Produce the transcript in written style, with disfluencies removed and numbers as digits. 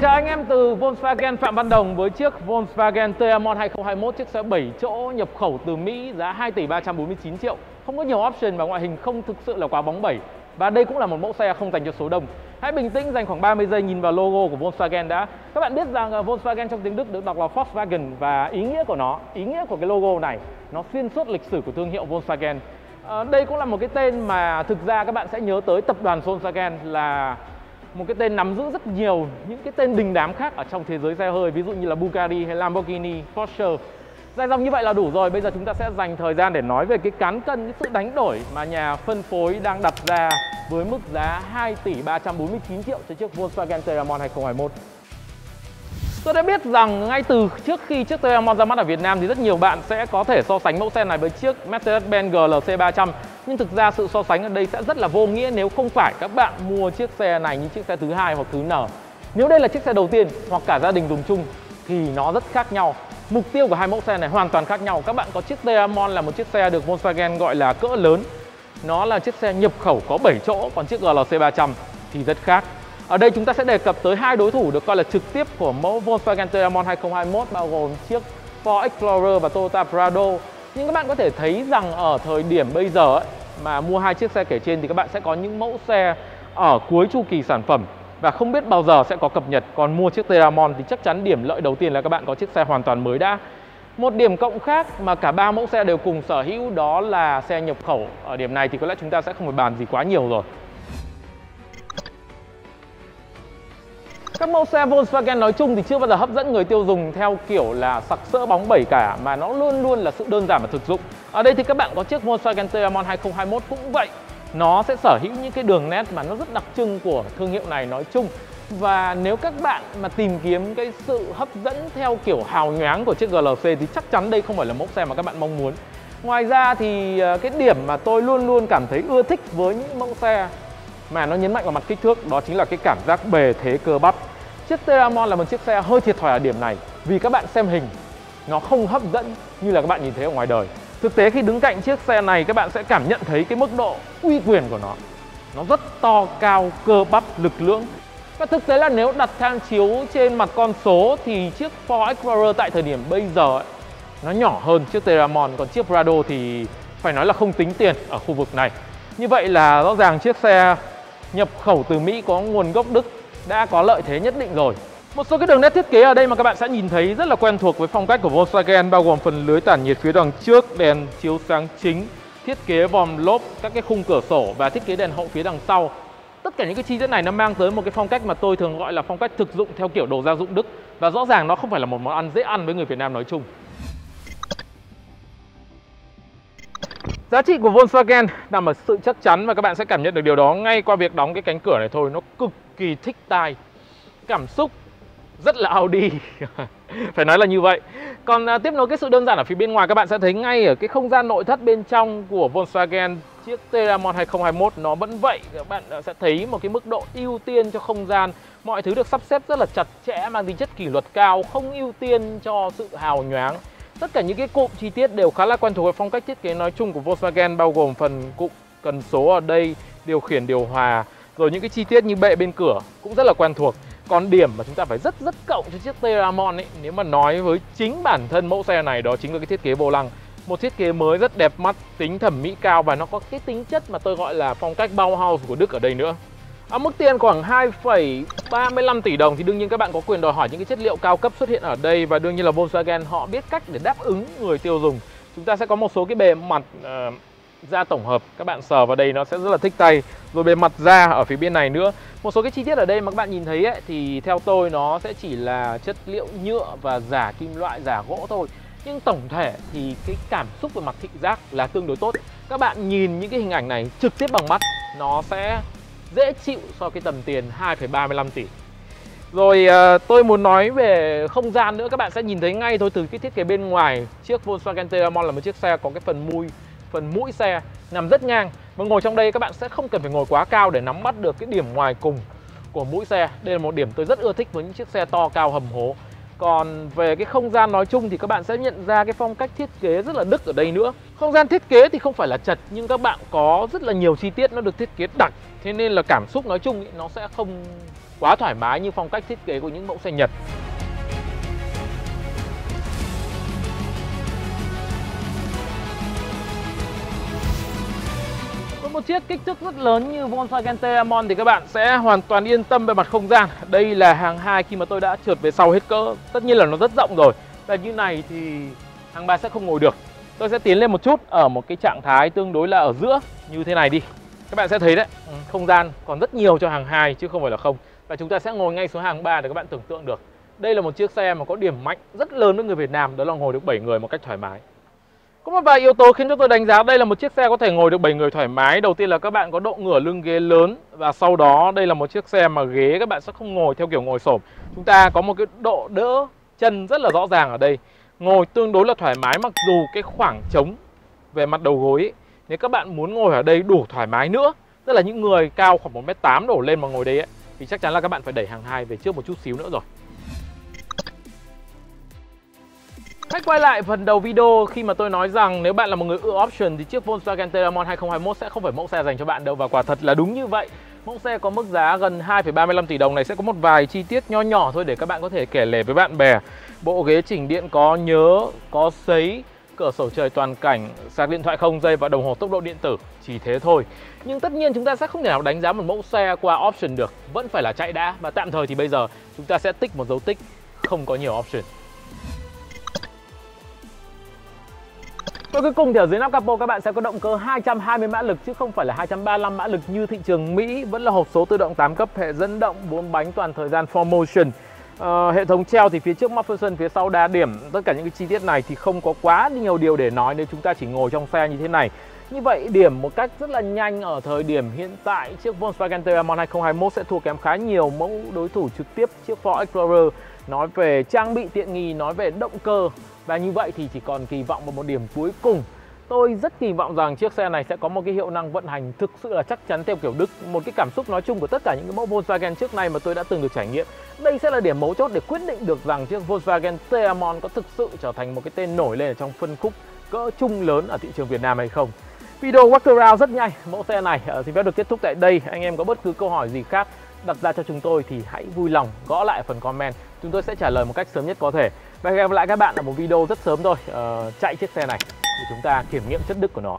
chào anh em từ Volkswagen Phạm Văn Đồng với chiếc Volkswagen Teramon 2021, chiếc xe 7 chỗ nhập khẩu từ Mỹ giá 2 tỷ 349 triệu. Không có nhiều option và ngoại hình không thực sự là quá bóng bẩy. Và đây cũng là một mẫu xe không dành cho số đông. Hãy bình tĩnh dành khoảng 30 giây nhìn vào logo của Volkswagen đã. Các bạn biết rằng Volkswagen trong tiếng Đức được đọc là Volkswagen và ý nghĩa của cái logo này nó xuyên suốt lịch sử của thương hiệu Volkswagen. Đây cũng là một cái tên mà thực ra các bạn sẽ nhớ tới tập đoàn Volkswagen là một cái tên nắm giữ rất nhiều những cái tên đình đám khác ở trong thế giới xe hơi, ví dụ như là Bugatti hay Lamborghini, Porsche. Dài dòng như vậy là đủ rồi. Bây giờ chúng ta sẽ dành thời gian để nói về cái cán cân, cái sự đánh đổi mà nhà phân phối đang đặt ra với mức giá 2 tỷ 349 triệu cho chiếc Volkswagen Teramon 2021. Tôi đã biết rằng ngay từ trước khi chiếc Teramon ra mắt ở Việt Nam thì rất nhiều bạn sẽ có thể so sánh mẫu xe này với chiếc Mercedes-Benz GLC 300. Nhưng thực ra sự so sánh ở đây sẽ rất là vô nghĩa nếu không phải các bạn mua chiếc xe này như chiếc xe thứ hai hoặc thứ N. Nếu đây là chiếc xe đầu tiên hoặc cả gia đình dùng chung thì nó rất khác nhau. Mục tiêu của hai mẫu xe này hoàn toàn khác nhau. Các bạn có chiếc Teramon là một chiếc xe được Volkswagen gọi là cỡ lớn. Nó là chiếc xe nhập khẩu có 7 chỗ, còn chiếc GLC 300 thì rất khác. Ở đây chúng ta sẽ đề cập tới hai đối thủ được coi là trực tiếp của mẫu Volkswagen Teramon 2021, bao gồm chiếc Ford Explorer và Toyota Prado. Nhưng các bạn có thể thấy rằng ở thời điểm bây giờ mà mua hai chiếc xe kể trên thì các bạn sẽ có những mẫu xe ở cuối chu kỳ sản phẩm và không biết bao giờ sẽ có cập nhật. Còn mua chiếc Teramon thì chắc chắn điểm lợi đầu tiên là các bạn có chiếc xe hoàn toàn mới đã. Một điểm cộng khác mà cả ba mẫu xe đều cùng sở hữu đó là xe nhập khẩu. Ở điểm này thì có lẽ chúng ta sẽ không phải bàn gì quá nhiều rồi. Các mẫu xe Volkswagen nói chung thì chưa bao giờ hấp dẫn người tiêu dùng theo kiểu là sặc sỡ bóng bẩy cả, mà nó luôn luôn là sự đơn giản và thực dụng. Ở đây thì các bạn có chiếc Volkswagen Teramon 2021 cũng vậy. Nó sẽ sở hữu những cái đường nét mà nó rất đặc trưng của thương hiệu này nói chung. Và nếu các bạn mà tìm kiếm cái sự hấp dẫn theo kiểu hào nhoáng của chiếc GLC thì chắc chắn đây không phải là mẫu xe mà các bạn mong muốn. Ngoài ra thì cái điểm mà tôi luôn luôn cảm thấy ưa thích với những mẫu xe mà nó nhấn mạnh vào mặt kích thước đó chính là cái cảm giác bề thế cơ bắp. Chiếc Teramon là một chiếc xe hơi thiệt thòi ở điểm này vì các bạn xem hình nó không hấp dẫn như là các bạn nhìn thấy ở ngoài đời. Thực tế khi đứng cạnh chiếc xe này các bạn sẽ cảm nhận thấy cái mức độ uy quyền của nó. Nó rất to cao, cơ bắp, lực lưỡng. Và thực tế là nếu đặt tham chiếu trên mặt con số thì chiếc Ford Explorer tại thời điểm bây giờ nó nhỏ hơn chiếc Teramon, còn chiếc Prado thì phải nói là không tính tiền ở khu vực này. Như vậy là rõ ràng chiếc xe nhập khẩu từ Mỹ có nguồn gốc Đức đã có lợi thế nhất định rồi. Một số cái đường nét thiết kế ở đây mà các bạn sẽ nhìn thấy rất là quen thuộc với phong cách của Volkswagen, bao gồm phần lưới tản nhiệt phía đằng trước, đèn chiếu sáng chính, thiết kế vòm lốp, các cái khung cửa sổ và thiết kế đèn hậu phía đằng sau. Tất cả những cái chi tiết này nó mang tới một cái phong cách mà tôi thường gọi là phong cách thực dụng theo kiểu đồ gia dụng Đức. Và rõ ràng nó không phải là một món ăn dễ ăn với người Việt Nam nói chung. Giá trị của Volkswagen nằm ở sự chắc chắn và các bạn sẽ cảm nhận được điều đó ngay qua việc đóng cái cánh cửa này thôi. Nó cực kỳ thích tai. Cảm xúc rất là Audi. Phải nói là như vậy. Còn tiếp nối cái sự đơn giản ở phía bên ngoài, các bạn sẽ thấy ngay ở cái không gian nội thất bên trong của Volkswagen chiếc Teramon 2021 nó vẫn vậy. Các bạn sẽ thấy một cái mức độ ưu tiên cho không gian. Mọi thứ được sắp xếp rất là chặt chẽ, mang tính chất kỷ luật cao, không ưu tiên cho sự hào nhoáng. Tất cả những cái cụm chi tiết đều khá là quen thuộc với phong cách thiết kế nói chung của Volkswagen, bao gồm phần cụm cần số ở đây, điều khiển điều hòa, rồi những cái chi tiết như bệ bên cửa cũng rất là quen thuộc. Còn điểm mà chúng ta phải rất cộng cho chiếc Teramon ấy, nếu mà nói với chính bản thân mẫu xe này, đó chính là cái thiết kế vô lăng. Một thiết kế mới rất đẹp mắt, tính thẩm mỹ cao và nó có cái tính chất mà tôi gọi là phong cách Bauhaus của Đức ở đây nữa. Ở mức tiền khoảng 2,35 tỷ đồng thì đương nhiên các bạn có quyền đòi hỏi những cái chất liệu cao cấp xuất hiện ở đây. Và đương nhiên là Volkswagen họ biết cách để đáp ứng người tiêu dùng. Chúng ta sẽ có một số cái bề mặt da tổng hợp, các bạn sờ vào đây nó sẽ rất là thích tay. Rồi bề mặt da ở phía bên này nữa. Một số cái chi tiết ở đây mà các bạn nhìn thấy ấy, thì theo tôi nó sẽ chỉ là chất liệu nhựa và giả kim loại, giả gỗ thôi. Nhưng tổng thể thì cái cảm xúc về mặt thị giác là tương đối tốt. Các bạn nhìn những cái hình ảnh này trực tiếp bằng mắt nó sẽ dễ chịu so với tầm tiền 2,35 tỷ. Rồi tôi muốn nói về không gian nữa. Các bạn sẽ nhìn thấy ngay thôi từ cái thiết kế bên ngoài. Chiếc Volkswagen Teramon là một chiếc xe có cái phần mũi xe nằm rất ngang. Và ngồi trong đây các bạn sẽ không cần phải ngồi quá cao để nắm bắt được cái điểm ngoài cùng của mũi xe. Đây là một điểm tôi rất ưa thích với những chiếc xe to cao hầm hố. Còn về cái không gian nói chung thì các bạn sẽ nhận ra cái phong cách thiết kế rất là Đức ở đây nữa. Không gian thiết kế thì không phải là chật nhưng các bạn có rất là nhiều chi tiết nó được thiết kế đặc. Thế nên là cảm xúc nói chung ý, nó sẽ không quá thoải mái như phong cách thiết kế của những mẫu xe Nhật. Với một chiếc kích thước rất lớn như Volkswagen Teramon thì các bạn sẽ hoàn toàn yên tâm về mặt không gian. Đây là hàng 2 khi mà tôi đã trượt về sau hết cỡ. Tất nhiên là nó rất rộng rồi. Và như này thì hàng 3 sẽ không ngồi được. Tôi sẽ tiến lên một chút ở một cái trạng thái tương đối là ở giữa như thế này đi. Các bạn sẽ thấy đấy, không gian còn rất nhiều cho hàng 2 chứ không phải là không. Và chúng ta sẽ ngồi ngay xuống hàng 3 để các bạn tưởng tượng được. Đây là một chiếc xe mà có điểm mạnh rất lớn với người Việt Nam, đó là ngồi được 7 người một cách thoải mái. Có một vài yếu tố khiến cho tôi đánh giá đây là một chiếc xe có thể ngồi được 7 người thoải mái. Đầu tiên là các bạn có độ ngửa lưng ghế lớn. Và sau đó đây là một chiếc xe mà ghế các bạn sẽ không ngồi theo kiểu ngồi xổm. Chúng ta có một cái độ đỡ chân rất là rõ ràng ở đây. Ngồi tương đối là thoải mái, mặc dù cái khoảng trống về mặt đầu gối ấy, nếu các bạn muốn ngồi ở đây đủ thoải mái nữa, tức là những người cao khoảng 1m8 đổ lên mà ngồi đây ấy, thì chắc chắn là các bạn phải đẩy hàng 2 về trước một chút xíu nữa rồi. Hãy quay lại phần đầu video khi mà tôi nói rằng nếu bạn là một người ưa option thì chiếc Volkswagen Teramon 2021 sẽ không phải mẫu xe dành cho bạn đâu. Và quả thật là đúng như vậy. Mẫu xe có mức giá gần 2,35 tỷ đồng này sẽ có một vài chi tiết nho nhỏ thôi để các bạn có thể kể lể với bạn bè. Bộ ghế chỉnh điện có nhớ, có sấy, cửa sổ trời toàn cảnh, sạc điện thoại không dây và đồng hồ tốc độ điện tử. Chỉ thế thôi. Nhưng tất nhiên chúng ta sẽ không thể nào đánh giá một mẫu xe qua option được. Vẫn phải là chạy đã. Và tạm thời thì bây giờ chúng ta sẽ tích một dấu tích không có nhiều option. Và cuối cùng thì ở dưới nắp capo các bạn sẽ có động cơ 220 mã lực chứ không phải là 235 mã lực như thị trường Mỹ. Vẫn là hộp số tự động 8 cấp, hệ dẫn động 4 bánh toàn thời gian 4Motion. Hệ thống treo thì phía trước MacPherson, phía sau đa điểm. Tất cả những cái chi tiết này thì không có quá nhiều điều để nói nếu chúng ta chỉ ngồi trong xe như thế này. Như vậy điểm một cách rất là nhanh ở thời điểm hiện tại, chiếc Volkswagen Teramon 2021 sẽ thua kém khá nhiều mẫu đối thủ trực tiếp chiếc Ford Explorer. Nói về trang bị tiện nghi, nói về động cơ. Và như vậy thì chỉ còn kỳ vọng vào một điểm cuối cùng. Tôi rất kỳ vọng rằng chiếc xe này sẽ có một cái hiệu năng vận hành thực sự là chắc chắn theo kiểu Đức. Một cái cảm xúc nói chung của tất cả những cái mẫu Volkswagen trước này mà tôi đã từng được trải nghiệm. Đây sẽ là điểm mấu chốt để quyết định được rằng chiếc Volkswagen Teramon có thực sự trở thành một cái tên nổi lên ở trong phân khúc cỡ trung lớn ở thị trường Việt Nam hay không. Video walkaround rất nhanh, mẫu xe này xin phép được kết thúc tại đây. Anh em có bất cứ câu hỏi gì khác đặt ra cho chúng tôi thì hãy vui lòng gõ lại phần comment. Chúng tôi sẽ trả lời một cách sớm nhất có thể. Và hẹn gặp lại các bạn ở một video rất sớm thôi, chạy chiếc xe này để chúng ta kiểm nghiệm chất Đức của nó.